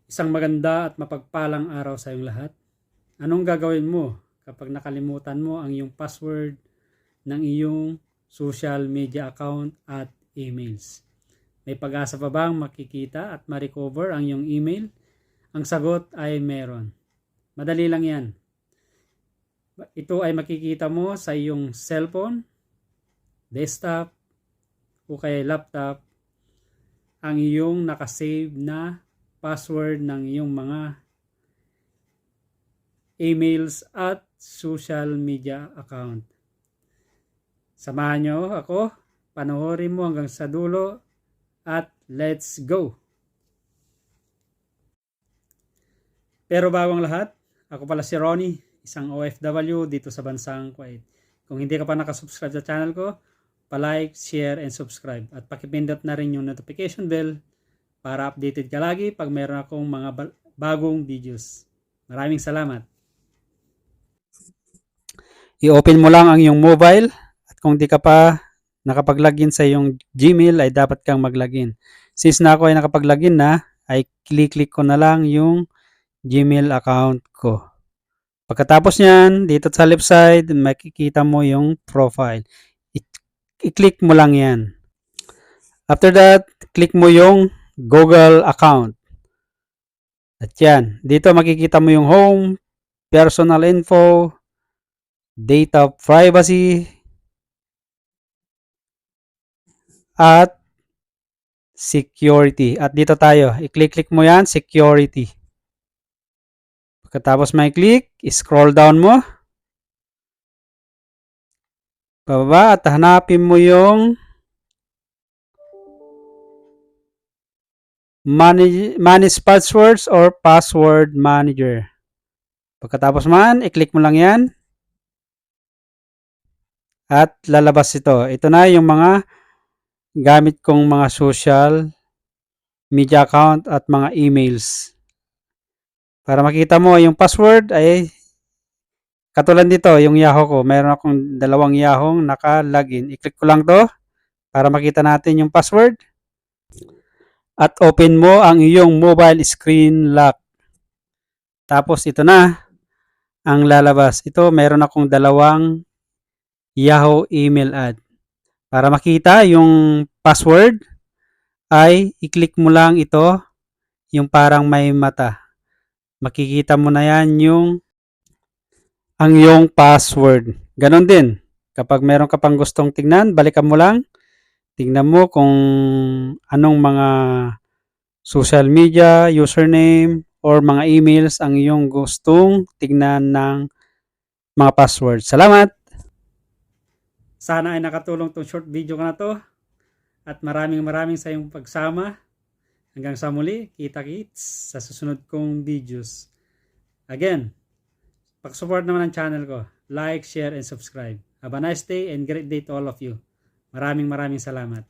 Isang maganda at mapagpalang araw sa iyong lahat. Anong gagawin mo kapag nakalimutan mo ang iyong password ng iyong social media account at emails? May pag-asa pa bang makikita at ma-recover ang iyong email? Ang sagot ay meron. Madali lang yan. Ito ay makikita mo sa iyong cellphone, desktop, o kaya laptop ang iyong nakasave na password ng iyong mga emails at social media account. Samahan nyo ako, panoorin mo hanggang sa dulo at let's go! Pero bago ang lahat, ako pala si Ronnie, isang OFW dito sa bansang Kuwait. Kung hindi ka pa nakasubscribe sa channel ko, palike, share, and subscribe. At pakipindot na rin yung notification bell para updated ka lagi pag meron akong mga bagong videos. Maraming salamat. I-open mo lang ang iyong mobile at kung di ka pa nakapag-login sa iyong Gmail ay dapat kang mag-login. Since na ako ay nakapag-login na, ay click ko na lang yung Gmail account ko. Pagkatapos niyan, dito sa left side, makikita mo yung profile. I-click mo lang yan. After that, click mo yung Google account. At yan, dito makikita mo yung home, personal info, data privacy, at security. At dito tayo, i-click mo yan, security. Pagkatapos may click, scroll down mo. Bababa at hanapin mo yung manage passwords or password manager. Pagkatapos man, i-click mo lang yan. At lalabas ito. Ito na yung mga gamit kong mga social media account at mga emails. Para makita mo yung password ay katulad dito, yung Yahoo ko. Mayroon akong 2 Yahoo naka-login. I-click ko lang to para makita natin yung password. At open mo ang iyong mobile screen lock. Tapos ito na ang lalabas. Ito, mayroon akong 2 Yahoo email ad. Para makita yung password ay i-click mo lang ito, yung parang may mata. Makikita mo na yan yung ang iyong password. Ganon din. Kapag meron ka pang gustong tignan, balikan mo lang. Tignan mo kung anong mga social media, username, or mga emails ang iyong gustong tignan ng mga password. Salamat! Sana ay nakatulong tong short video ka na to. At maraming sa iyong pagsama. Hanggang sa muli, kita-kits sa susunod kong videos. Again, pag-support naman ang channel ko. Like, share, and subscribe. Have a nice day and great day to all of you. Maraming salamat.